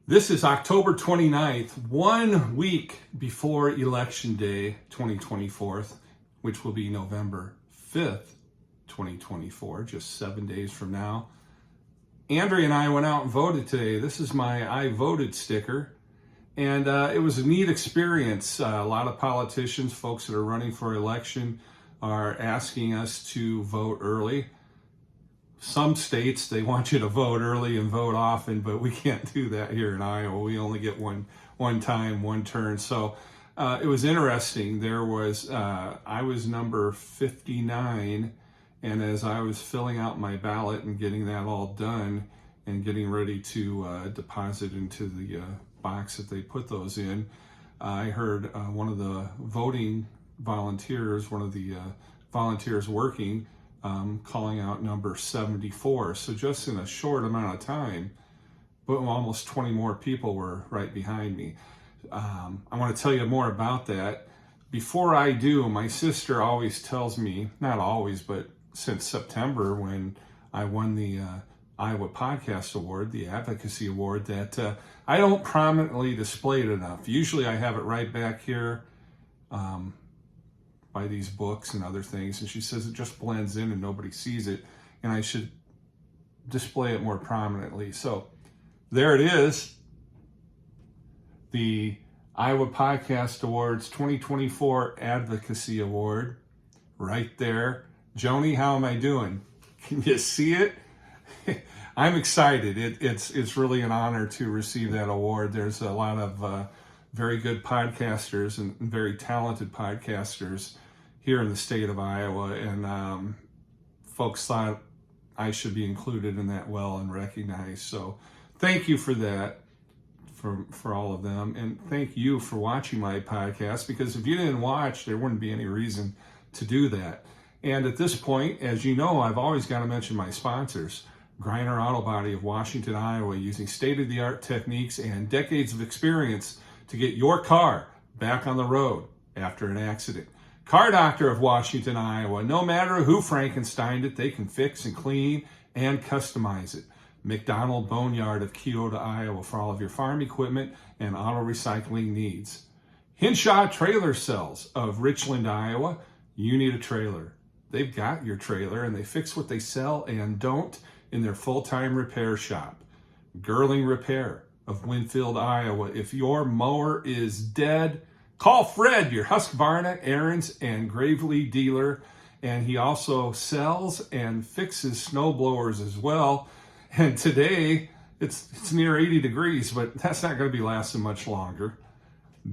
This is October 29th, 1 week before Election Day 2024, which will be November 5th, 2024, just 7 days from now. Andrea and I went out and voted today. This is my I voted sticker. And it was a neat experience. A lot of politicians, folks that are running for election, are asking us to vote early. Some states, they want you to vote early and vote often, but we can't do that here in Iowa. We only get one time, one turn. So it was interesting. I was number 59, and as I was filling out my ballot and getting that all done and getting ready to deposit into the box that they put those in, I heard one of the voting volunteers, one of the volunteers working, calling out number 74. So just in a short amount of time, but almost 20 more people were right behind me. I want to tell you more about that. Before I do, my sister always tells me, not always, but since September when I won the Iowa Podcast Award, the Advocacy Award, that I don't prominently display it enough. Usually I have it right back here by these books and other things, and she says it just blends in and nobody sees it, and I should display it more prominently. So there it is, the Iowa Podcast Awards 2024 Advocacy Award, right there. Joni, how am I doing? Can you see it? I'm excited. It's really an honor to receive that award. There's a lot of very good podcasters and very talented podcasters here in the state of Iowa, and folks thought I should be included in that well and recognized. So thank you for that, for all of them, and thank you for watching my podcast, because if you didn't watch, there wouldn't be any reason to do that. And at this point, as you know, I've always got to mention my sponsors. Griner Auto Body of Washington, Iowa, using state-of-the-art techniques and decades of experience to get your car back on the road after an accident. Car Doctor of Washington, Iowa. No matter who Frankensteined it, they can fix and clean and customize it. McDonald Boneyard of Keota, Iowa, for all of your farm equipment and auto recycling needs. Hinshaw Trailer Cells of Richland, Iowa. You need a trailer. They've got your trailer, and they fix what they sell and don't in their full-time repair shop. Girling Repair of Winfield, Iowa. If your mower is dead, call Fred, your Husqvarna, Aaron's, and Gravely dealer. And he also sells and fixes snow blowers as well. And today, it's near 80 degrees, but that's not going to be lasting much longer.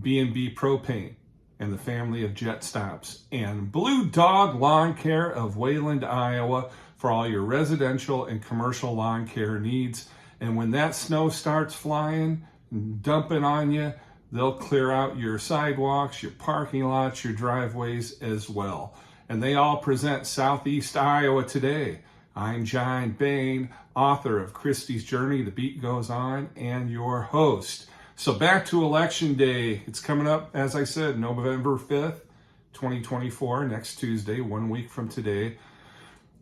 B&B Propane and the family of Jet Stops. And Blue Dog Lawn Care of Wayland, Iowa, for all your residential and commercial lawn care needs. And when that snow starts flying and dumping on you, they'll clear out your sidewalks, your parking lots, your driveways as well. And they all present Southeast Iowa today. I'm John Bain, author of Christie's Journey, The Beat Goes On, and your host. So back to Election Day. It's coming up, as I said, November 5th, 2024, next Tuesday, 1 week from today.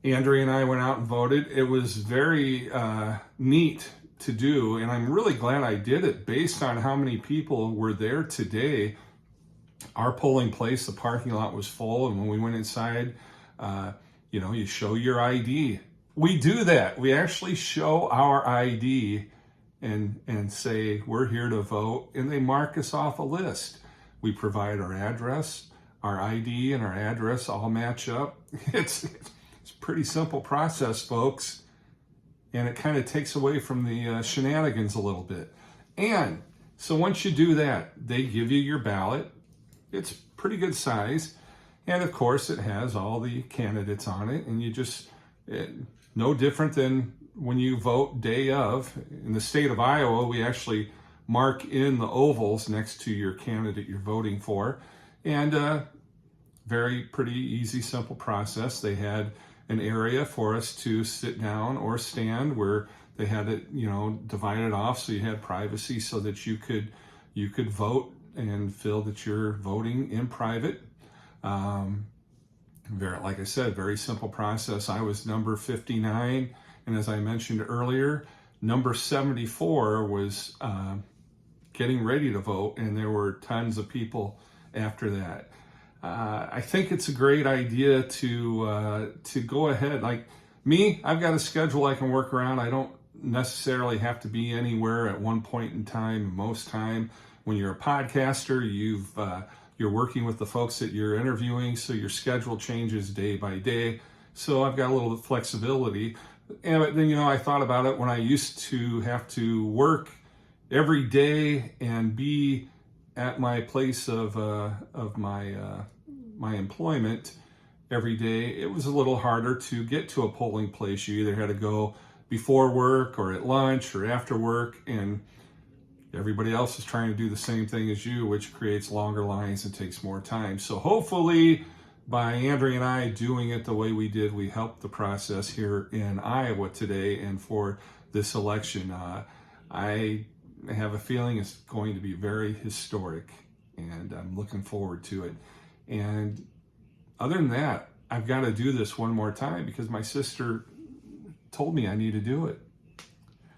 Andrea and I went out and voted. It was very neat to do, and I'm really glad I did it based on how many people were there today. Our polling place, the parking lot was full, and when we went inside, you show your ID. We do that. We actually show our ID and say we're here to vote, and they mark us off a list. We provide our address, our ID and our address all match up. It's a pretty simple process, folks. And it kind of takes away from the shenanigans a little bit. And so once you do that, they give you your ballot. It's pretty good size. And of course, it has all the candidates on it. And no different than when you vote day of. In the state of Iowa, we actually mark in the ovals next to your candidate you're voting for. And pretty easy, simple process. They had an area for us to sit down or stand where they had it, divided off, so you had privacy so that you could vote and feel that you're voting in private. Like I said, very simple process. I was number 59, and as I mentioned earlier, number 74 was getting ready to vote, and there were tons of people after that. I think it's a great idea to go ahead. Like me, I've got a schedule I can work around. I don't necessarily have to be anywhere at one point in time. Most time, when you're a podcaster, you're working with the folks that you're interviewing, so your schedule changes day by day. So I've got a little flexibility. And then, I thought about it when I used to have to work every day and be at my place of my employment every day. It was a little harder to get to a polling place. You either had to go before work or at lunch or after work, and everybody else is trying to do the same thing as you, which creates longer lines and takes more time. So hopefully, by Andrea and I doing it the way we did, we helped the process here in Iowa today and for this election. I have a feeling it's going to be very historic, and I'm looking forward to it. And other than that, I've got to do this one more time because my sister told me I need to do it.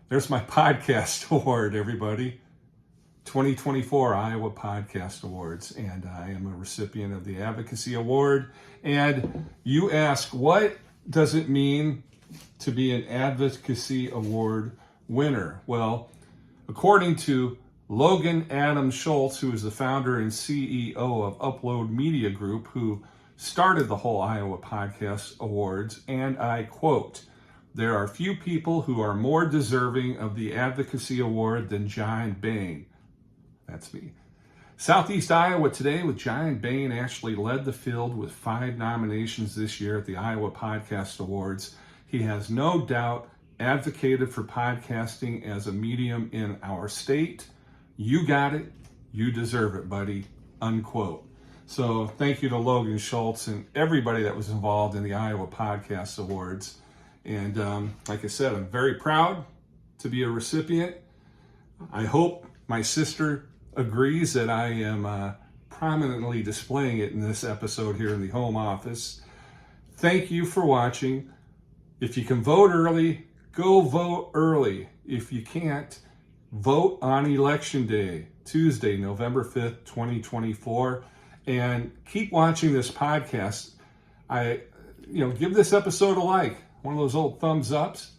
There's my podcast award, everybody. 2024 Iowa Podcast Awards, and I am a recipient of the Advocacy Award. And you ask, what does it mean to be an Advocacy Award winner? Well, according to Logan Adam Schultz, who is the founder and CEO of Upload Media Group, who started the whole Iowa Podcast Awards, and I quote, "There are few people who are more deserving of the Advocacy Award than Giant Bain." That's me. Southeast Iowa today with Giant Bain actually led the field with 5 nominations this year at the Iowa Podcast Awards. He has no doubt advocated for podcasting as a medium in our state. You got it. You deserve it, buddy. Unquote. So thank you to Logan Schultz and everybody that was involved in the Iowa Podcast Awards. And like I said, I'm very proud to be a recipient. I hope my sister agrees that I am prominently displaying it in this episode here in the home office. Thank you for watching. If you can vote early, go vote early. If you can't, vote on Election Day, Tuesday, November 5th, 2024. And keep watching this podcast. Give this episode a like, one of those old thumbs ups,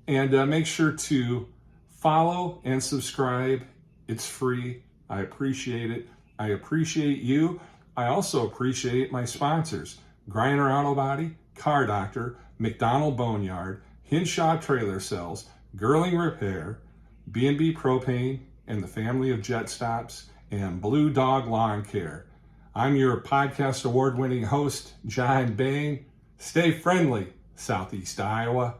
and make sure to follow and subscribe. It's free. I appreciate it. I appreciate you. I also appreciate my sponsors, Griner Auto Body, Car Doctor, McDonald Boneyard, Hinshaw Trailer Cells, Girling Repair, B&B Propane, and the family of Jet Stops, and Blue Dog Lawn Care. I'm your podcast award-winning host, Giant Bain. Stay friendly, Southeast Iowa.